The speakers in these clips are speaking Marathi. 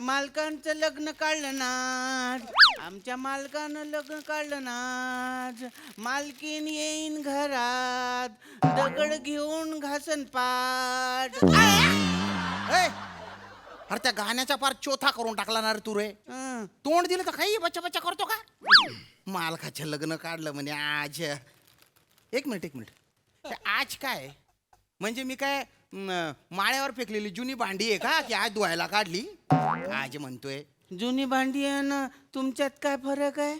मालकांचं लग्न काढलं ना, आमच्या मालकानं लग्न काढलं ना, मालकीन येईन घरात, दगड घेऊन घासन पाठ. ए, अरे त्या गाण्याचा पार चोथा करून टाकला ना रे तू रे. तोंड दिलं तर काही बच्चा बच्चा करतो का? मालकाचं लग्न काढलं म्हणे आज. एक मिनिट ते आज काय म्हणजे मी काय माळ्यावर फेकलेली जुनी भांडी आहे का की आज धुवायला काढली? आज म्हणतोय जुनी भांडी आहे ना, तुमच्यात काय फरक आहे?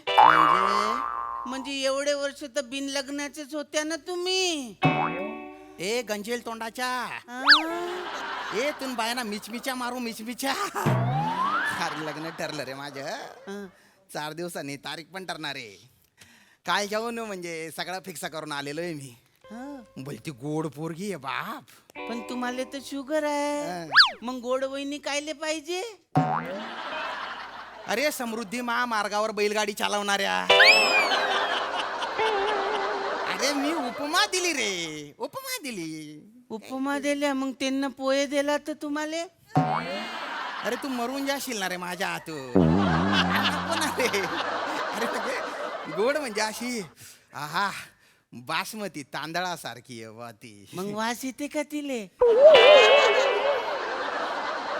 म्हणजे एवढे वर्ष तर बिन लग्नाचेच होत्या ना तुम्ही. ए गंजेल तोंडाच्या, हा? ए तुन बायाना मिचमिच्या मारू मिचमिच्या. अरे लग्न ठरलं रे माझं. 4 दिवसांनी तारीख पण ठरणार आहे. काय जाऊन म्हणजे सगळं फिक्स करून आलेलो आहे मी. बोलती गोड पोरगी आहे बाप. पण तुम्हाला तर शुगर आहे, मग गोड वहिनी कायले पाहिजे? अरे समृद्धी महामार्गावर बैलगाडी चालवणाऱ्या. अरे मी उपमा दिली रे, उपमा दिली. उपमा दिल्या, मग त्यांना पोहे दिला तर तुम्हाला? अरे तू मरून जाशील ना रे माझ्या हातून. अरे म्हणजे गोड म्हणजे अशी आहा बासमती तांदळासारखी आहे बा ती. मग वास येते का तिले?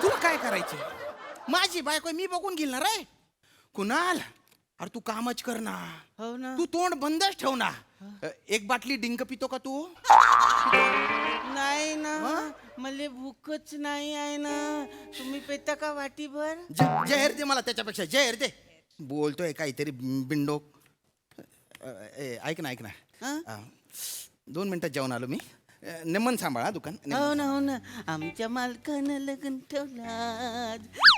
तुला काय करायचे? माझी बायको मी बघून घेईल ना रे. कुणाल अरे तू कामच कर ना. हो ना. तू तोंड बंदच ठेव ना. एक बाटली डिंक पितो का तू? नाही ना, मला भूकच नाही आहे ना. तुम्ही पेता का वाटीभर? जहर दे मला, त्याच्यापेक्षा जहर दे. बोलतोय काहीतरी बिंडोक. ऐक ना 2 मिनिटात जेवण आलो मी. नेमन सांभाळा दुकान. हो ना. आमच्या मालकानं लग्न ठेवलं,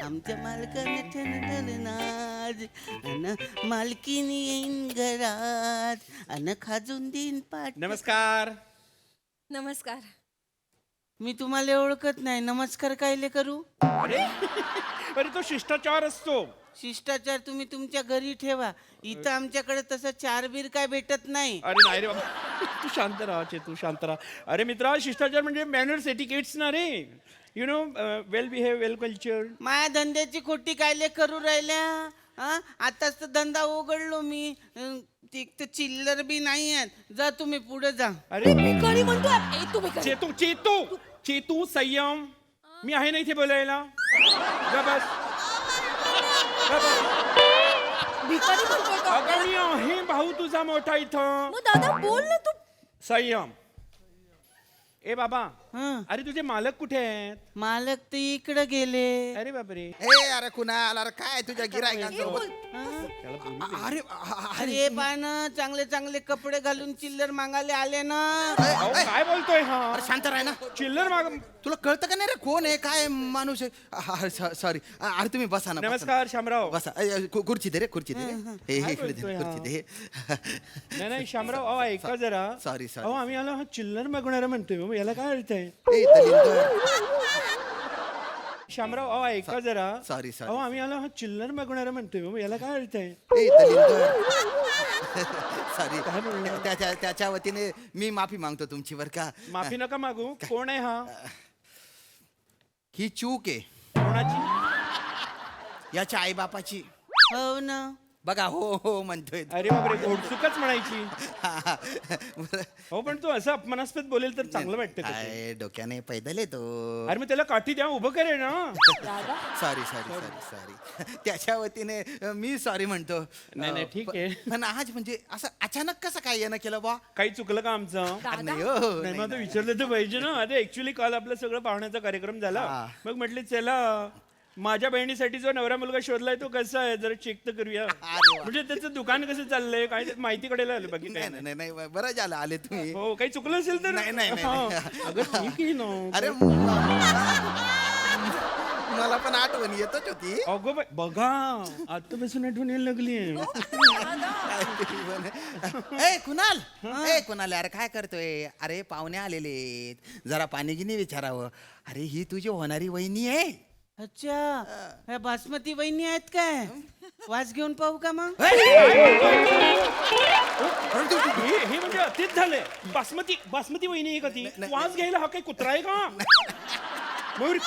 आमच्या मालकानं ठेवलं आज, अन मालकीन येईन घरात, अन खाजून देईन पाठ. नमस्कार. नमस्कार. मी तुम्हाला ओळखत नाही, नमस्कार कायले करू? अरे तो शिष्टाचार असतो. शिष्टाचार तुम्ही तुमच्या घरी ठेवा, इथं आमच्याकडे तसं 4 बीर काय भेटत नाही. अरे नाही रे बाबा, तू शांत राहा तू शांत राहा. अरे मित्रा, शिष्टाचार म्हणजे मॅनर्स एटिकेट्स ना रे. You know, well behave, well culture. माया धंद्याची खोटी कायले करू राहिल्या? आताच तर धंदा उघडलो मी, एक तर चिल्लर बी नाही आहेत. जा तुम्ही पुढे जा. अरे भिकारी म्हणतोय. तू भिकारी. चेतू संयम. मी आहे ना इथे बोलायला. जा बस. भिकारी म्हणतोय का? अगं मी आहे भाऊ तुझा मोठा इथं. मग दादा बोल ना तू. संयम. ए बाबा, हं. अरे तुझे मालक कुठे आहेत? मालक तर इकडे गेले. अरे बापरे. ए अरे कुणाल अरे काय तुझ्या गिरायकांसोबत? अरे अरे पानं चांगले चांगले कपडे घालून चिल्लर मागायला आले ना. अहो, काय बोलतोय हा? अरे शांत राह ना. चिल्लर माग. तुला कळतं का नाही रे कोण आहे काय माणूस आहे? सॉरी अरे तुम्ही बसा ना. नमस्कार शामराव. बसा. खुर्ची दे रे, खुर्ची दे रे. हे काय इकडे दे, बोलतोय खुर्ची दे. नाही शामराव, अहो ऐका जरा. सॉरी अहो आम्ही आलो हा चिल्लर मागणारा म्हणतोय. मग याला काय अर्थ आहे? ए दलिंदर. शामराव, अहो ऐका जरा. सॉरी अहो आम्ही आलो हा चिल्लर मागणारा म्हणतोय. मग याला काय अर्थ आहे? ए दलिंदर. सॉरी. काय बोलला? त्याच्या वतीने मी माफी मागतो तुमची बर का. माफी नका मागू. कोण आहे हा? ही चूक आहे कोणाची? याच्या आई बापाची. हो ना. बघा हो म्हणतोय. अरे बापरे, घोडचुकच म्हणायची. बरं. हो पण तू असं अपमानास्पद बोलेल तर चांगलं वाटतं का ते? काय डोक्याने पैदल येतो. अरे मग त्याला काठी द्या, उभं करे ना. दादा सॉरी त्याच्या वतीने मी सॉरी म्हणतो. नाही, ठीक आहे. पण आज म्हणजे असं अचानक कसं काय येणं केलं बा? काही चुकलं का आमचं? अरे नाही हो, नाही नाही, मग आता नाही. विचारलं तर पाहिजे ना. आता ऍक्च्युली काल आपलं सगळं पाहुण्याचा कार्यक्रम झाला. हा. मग म्हटले चला माझ्या बहिणीसाठी जो नवरा मुलगा शोधलाय तो कसा आहे जरा चेक तर करूया. अरे वा. म्हणजे त्याचं दुकान कसं चाललंय काय ते माहिती कळायला आलं, बाकी काय नाही. नाही बरं झालं आले तुम्ही. हो, काही चुकलं असेल तर. नाही. हा. अगं ठीक आहे ना. अरे मला पण आठवण येतच होती. अगो बाई, बघा आतापासून आठवण यायला लागली. ए कुणाल अरे काय करतोय? अरे पाहुणे आलेले, जरा पाणी गिनी विचारावं. अरे ही तुझी होणारी वहिनी आहे. अच्छा, ह्या बासमती वहिनी आहेत काय? वास घेऊन पाहू का मग? हे म्हणजे अतिच झालंय. बासमती वहिनी आहे का ती? वास घ्यायला हा काही कुत्रा आहे का? मयूर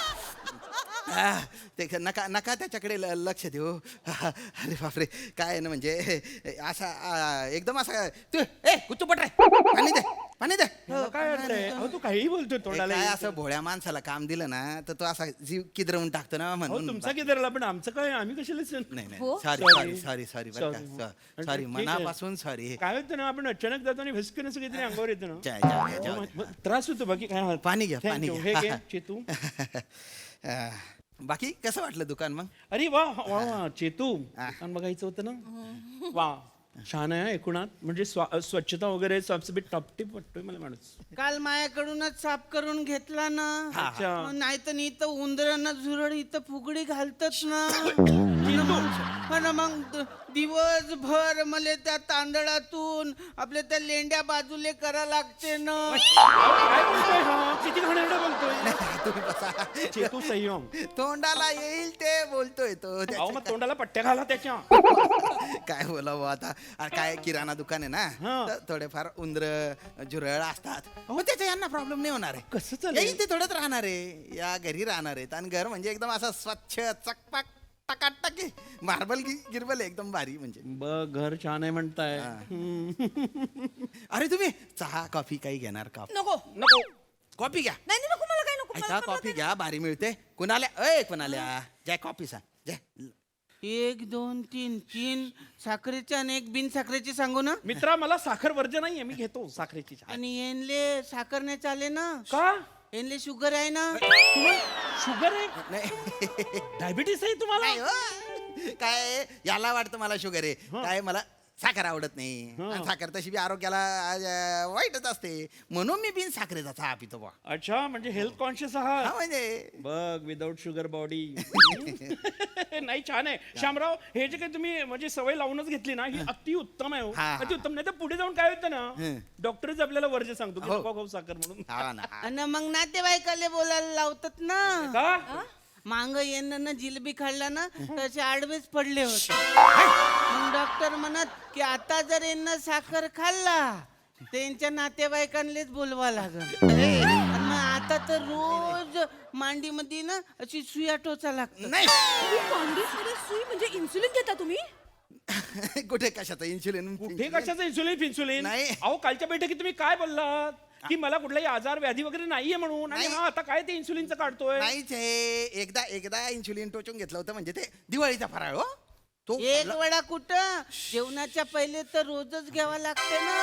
ते नका नका त्याच्याकडे लक्ष देऊ. अरे बापरे, काय आहे ना म्हणजे असा एकदम असा तू कुचू पट रे, पाणी दे पाणी दे. याला काय अर्थ आहे? अहो, तू काहीही बोलतोय हे तोंडाला काय येईल. असं भोळ्या माणसाला काम दिलं ना तर तो असा जीव किदरवून टाकतो ना अहो, म्हणून. तुमचा किती पण आमचं काय, आम्ही कशाला नाही नाही हो? Sorry Sorry. Sorry sorry Sorry. Sorry sorry ठीक आहे. मनापासून सॉरी. काय होतं ना, आपण अचानक जातो आणि भस्कन असं काहीतरी अंगावर येतं ना. जाय जाय जाय मग- मग त्रास होतो, बाकी काय होत. पाणी घ्या, Thank पाणी you. घ्या. हे घे, चेतू. बाकी कसं वाटलं दुकान मग? अरे वा वा वा, चेतू हा. दुकान बघायचं होतं ना. वा छान आहे एकूणात, म्हणजे स्वच्छता वगैरे सबसिबीट टपटीप वाटतोय मला माणूस. काल माझ्याकडूनच साफ करून घेतला ना. अच्छा. नाही तर इथं उंदरांना झुरड इथं फुगडी घालतात ना. पण मग दिवसभर मला त्या तांदळातून आपल्या त्या लेंड्या बाजूले करा लागते ना. काय बोलतोय हा? किती घाणेरडं बोलतोय. तुम्ही बसा. चेतू संयम. तोंडाला येईल ते बोलतोय तो. अहो, त्याचं मग तोंडाला पट्ट्या घाला त्याच्या. काय बोलावं आता. अरे काय किराणा दुकान आहे ना, हा. तर थोडेफार उंदर झुरळ असतात. मग त्याच्या यांना प्रॉब्लेम नाही होणार आहे. कसं चालेल? येईल ते थोडंच राहणार आहे, या घरी राहणार आहेत. आणि घर म्हणजे एकदम असं स्वच्छ चकपक टकाटकी मार्बल गिरबल एकदम भारी म्हणजे. बघ, घर छान आहे म्हणताय. अरे तुम्ही चहा कॉफी काही घेणार का? नको नको. कॉफी घ्या. नाही नाही, नको मला काय नको. ऐका कॉफी घ्या, भारी मिळते. कुणाल्या अय कुणाल्या जय कॉफी सांग जय. 1 2 3 3 साखरेची आणि 1 बिन साखरेची सांगू ना. मित्रा, मला साखर वर्ज नाहीये, मी घेतो साखरेची चहा. आणि येनले साखर नाही चाले ना. का? येनले शुगर आहे ना. शुगर आहे? नाही डायबिटीस आहे तुम्हाला? नाही हो. काय याला वाटतं मला शुगर आहे, काय मला साखर आवडत नाही. आणि साखर तशी बी आरोग्याला वाईटच असते, म्हणून मी बिन साखरेचा चहा पितो बा. अच्छा, म्हणजे हेल्थ कॉन्शियस हा आहात. म्हणजे बघ, विदाऊट शुगर बॉडी. नाही, छान आहे श्यामराव. हे जे काही तुम्ही म्हणजे सवय लावूनच घेतली ना, ही अति उत्तम आहे हो. हा. अति उत्तम. नाही तर पुढे जाऊन काय होतं ना, डॉक्टरच आपल्याला वर्ज सांगतो की हो. नको खाऊ साखर म्हणून. हा ना. आणि मग नातेवाईकाले बोलायला लावतात ना. का? मांग येणं जिलेबी खाल्ला ना तसे आडवेच पडले होते. मग डॉक्टर म्हणत की आता जर यांना साखर खाल्ला त्यांच्या नातेवाईकांलेच बोलवा लागल. आणि मग आता तर रोज मांडीमध्ये ना अशी सुया टोचा लागतात. नाही मांडीमध्ये सुई म्हणजे इन्सुलिन देता तुम्ही? कुठे कशाचं इन्शुलिन? कुठे कशाचं इन्सुलिन? नाही. अहो, कालच्या बैठकीत तुम्ही काय बोललात की मला कुठलाही आजार व्याधी वगैरे नाहीये म्हणून, आणि नाही. हा आता काय ते इन्सुलिनचं काढतोय? नाहीच आहे. एकदा इन्शुलिन टोचून घेतलं होतं, म्हणजे ते दिवाळीचा फराळ हो तो. एक वेळा कुठं जेवणाच्या पहिले तर रोजच घ्यावा लागते ना.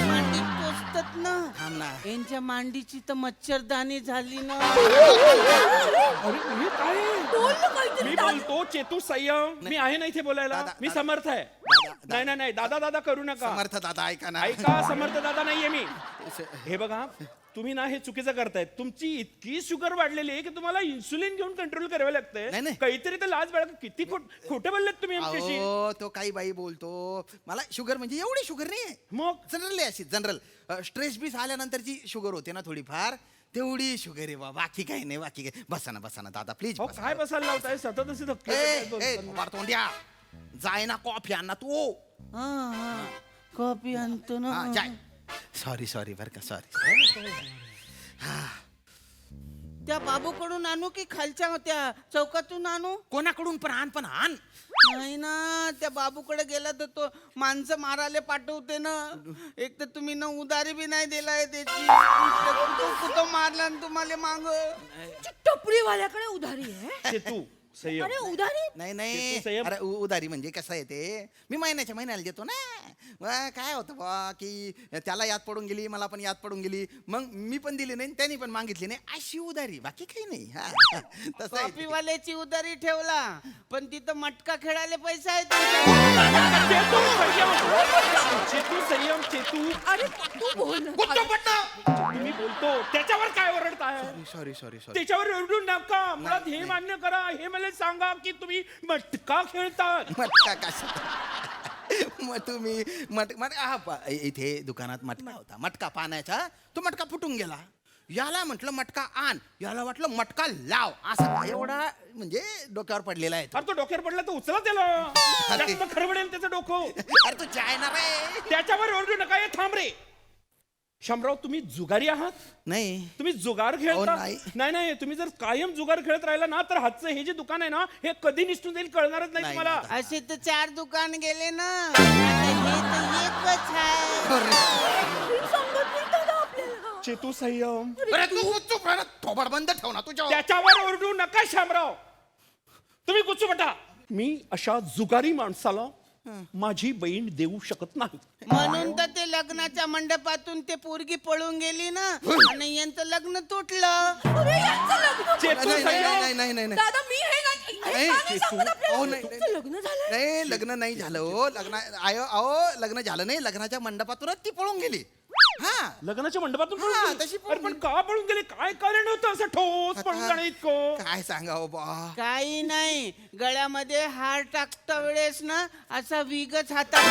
मांडीत टोचतात ना. थांब ना. यांच्या मांडीची तर मच्छरदाणी झाली ना. अरे हे काय आहे? बोल ना काहीतरी. मी बोलतो चेतू संयम. मी आहे ना इथे बोलायला. दादा, मी दादा. समर्थ आहे. दादा. नाही, दादा दादा करू नका. समर्थ दादा ऐका ना. ऐका, समर्थ दादा नाहीये मी. हे बघा, तुम्ही ना हे चुकीचं करतायत. तुमची इतकी शुगर वाढलेली आहे की तुम्हाला इन्सुलिन घेऊन कंट्रोल करावे लागतंय. नाही, नाही. काहीतरी तर लाज बाळगा. किती खोटे बोललेत तुम्ही आमच्याशी. अहो तो काही बाई बोलतो. मला शुगर म्हणजे एवढी शुगर नाहीये. मग जनरल अशी जनरल स्ट्रेस बीस आल्यानंतरची शुगर होते ना थोडीफार, तेवढी शुगर आहे बा. बाकी काही नाही, बाकी काही. बसा ना दादा प्लीज. अहो, काय बसायला लावताय सतत असे धक्के? तोंड्या जाय ना कॉफी आण ना तू. हा कॉफी आणतो ना. हा, जाय. सॉरी बर का, सॉरी. त्या बाबूकडून आणू की खालच्या त्या चौकातून आणू? कोणाकडून पण आण. नाही ना, त्या बाबूकडे गेला तर तो माणसं मारायला पाठवते ना. एक तर तुम्ही ना उधारी बी नाही दिलाय त्याची. कुठं मारला ना तुम्हाला मांग. टपरी वाल्याकडे उधारी आहे? चेतू संयम. अरे उधारी? नाही ते तू संयम. अरे उधारी म्हणजे कसं आहे ते, मी महिन्याला देतो ना. काय होतं बा की त्याला याद पडून गेली, मला पण याद पडून गेली, मग मी पण दिली नाही, त्यांनी पण मागितली नाही, अशी उधारी, बाकी काही नाही. हा तसं आहे ते. कॉफीवाल्याची उधारी ठेवला पण तिथं मटका खेळायला पैसा आहे. चेतू संयम. चेतू अरे तू बोल ना. तुम्ही बोलतो त्याच्यावर काय ओरडताय? सॉरी त्याच्यावर ओरडू नका. मुळात हे मान्य करा, हे मला सांगा की तुम्ही मटका खेळतात. मटका कशा? मग तुम्ही इथे दुकानात मटका होता, मटका पाण्याचा. तो मटका फुटून गेला. याला म्हटलं मटका आण, याला वाटलं मटका लाव. असा एवढा म्हणजे डोक्यावर पडलेला आहे तो. अरे तो डोक्यावर पडला तर उचला त्याला. जास्त खरबडेल त्याचं डोकं. अरे तू चायना रे. त्याच्यावर ओरडू नका. हे थांब रे. शामराव तुम्ही जुगारी आहात? नाही तुम्ही जुगार खेळता? नाही. नाही नाही, तुम्ही जर कायम जुगार खेळत राहिला ना तर हातचं हे जे दुकान आहे ना हे कधी निसटून जाईल कळणारच नाही नाही, तुम्हाला. असे तर 4 दुकान गेले ना, आता हे तर एकच आहे. सांगत नाही दादा आपल्याला. चेतू संयम. अरे तू चुप राहा ना. थोबाड बंद ठेव ना तुझ्या. त्याच्यावर ओरडू नका शामराव. तुम्ही गुच्चूबटा. मी अशा जुगारी माणसाला माझी बहीण देऊ शकत नाही. म्हणून तर ते लग्नाच्या मंडपातून ते पोरगी पळून गेली ना, आणि यांचं लग्न तुटलं. अरे, यांचं लग्न. चेतू नाही संयम. नाही नाही नाही नाही दादा मी हे नाही नाही, का नाही सांगत आपल्याला? अहो, नाही, तुमचं लग्न झालंय? नाही लग्न नाही झालं हो. अहो लग्न झालं नाही. लग्नाच्या मंडपातूनच ती पळून गेली. हा लग्नाच्या मंडपातून हा, पळून गेली? तशी पळून अरे पण का पळून गेले? काय कारण होतं असं ठोस पळून जाणं इतकं? काय सांगावं बा. काही नाही, गळ्यामध्ये हार टाकता वेळेस ना असा विगच हातात.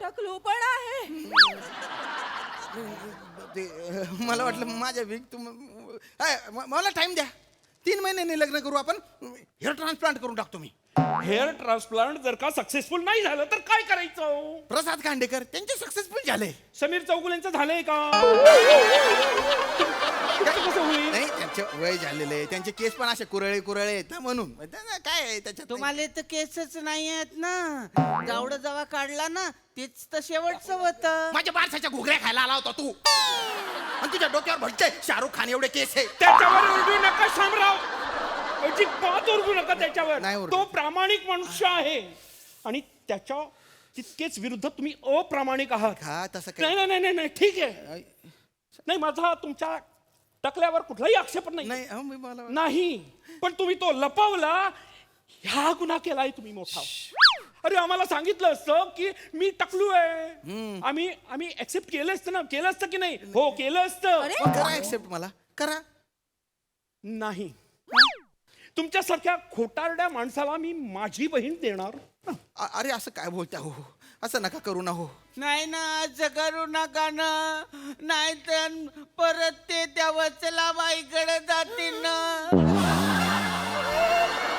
टकलू पण आहे. मला वाटलं माझ्या वीक मला टाइम द्या. 3 महिन्यांनी लग्न करू आपण. हेअर ट्रान्सप्लांट करून टाकतो मी. हेअर ट्रान्सप्लांट जर का सक्सेसफुल नाही झालं तर काय करायचं? प्रसाद खांडेकर त्यांचे सक्सेसफुल झाले. समीर चौगुलेंचं झालंय का? त्याचं कसं होईल? नाही त्यांचे वय झालेले आहे. त्यांचे केस पण असे कुरळे आहेत ना, म्हणून काय आहे त्याच्यात. तुम्हाला तर केसच नाही आहेत ना. गावडं जेव्हा काढला ना तेच तर शेवटचं होतं. माझ्या बारसाच्या घुगऱ्या खायला आला होता तू. आणि तुझ्या डोक्यावर भटते शाहरुख खान एवढे केस आहे. त्याच्यावर ओरडू नका शामराव. अजिबात ओरडू नका त्याच्यावर. नाही ओरडू. तो प्रामाणिक मनुष्य आहे आणि त्याच्या तितकेच विरुद्ध तुम्ही अप्रामाणिक आहात. हा तसं नाही काय नाही नाही नाही ठीक आहे. नाही माझा तुमच्या टकल्यावर कुठलाही आक्षेप नाही. नाही अहो, मी मला नाही पण तुम्ही तो लपवला. ह्या गुन्हा केलाय तुम्ही मोठा. अरे आम्हाला सांगितलं असतं की मी टकलू आहे. आम्ही ऍक्सेप्ट केलं असतं ना. केलं असतं की नाही? हो केलं असतं. मग करा ऍक्सेप्ट मला करा. नाही. तुमच्यासारख्या खोटारड्या माणसाला मी माझी बहीण देणार. अरे असं काय बोलता हो. असं नका करू ना हो. नाही ना, असं करू नका ना, नाही तर परत ते त्या वत्सलाबाईकडे जातील ना.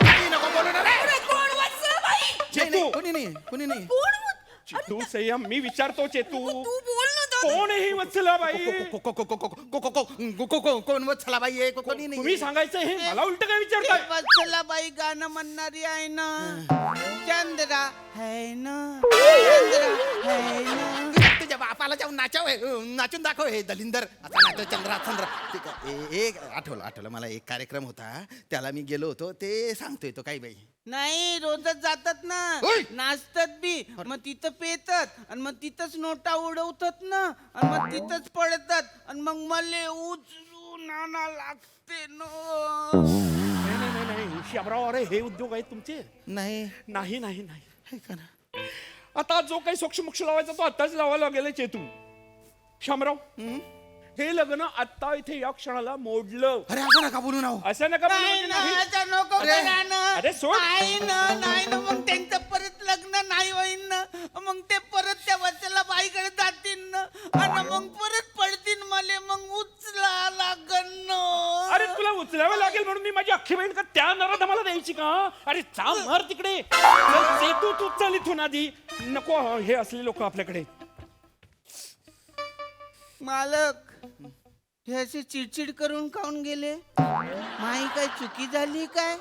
काही नको बोलू ना रे. अरे, कोण वत्सलाबाई? कोणी नाही. कोण चेतू संयम मी विचारतो चेतू. तू बोल ना दादा. कोण आहे ही वत्सलाबाई? कोण वत्सला बाई आहे कोणी तुम्ही नाही. सांगायचं हे मला उलट काय ते विचारताय? वत्सलाबाई गाणं म्हणणारी आहे ना. चंद्रा है ना, चंद्रा है ना. तुझ्या बापाला जाऊन नाचून दाखव हे दलिंदर. आता नाचो चंद्रा. ठीक आहे. एक आठवलं मला एक कार्यक्रम होता त्याला मी गेलो होतो. ते सांगतोय तो काही बाई. नाही, रोजच जातात ना, ओय! नाचतात बी, मग तिथं पेतात आणि मग तिथंच नोटा उडवतात ना, आणि मग तिथंच पडतात आणि मग मला उचलून आणा लागते ना. नाही शामराव अरे हे उद्योग आहेत तुमचे. नाही नाही नाही नाही. हे का ना. आता जो काही सोक्ष लावायचा तो आताच लावायला गेला चेतू. शामराव हे लग्न आता इथे या क्षणाला मोडलं. अरे असं नका बोलू ना हो. असं नका बोलू नाही म्हणजे ना, नाही. असं नको करा ना. अरे सोड. नाही ना, मग त्यांचं परत लग्न नाही होईन ना. मग ते परत त्या वत्सला बाईकडे जातील ना, आणि मग परत पडतील मला, मग उचला लागन ना. अरे तुला उचलावं लागेल म्हणून मी माझी अख्खी बहीण का त्या नरात मला द्यायची का? अरे चा मर तिकडे. चल, चेतू तू चल इथून आधी. नको हे असले लोक आपल्याकडे. मालक, हे असे चिडचिड करून काऊन गेले? माही काय चुकी झाली काय?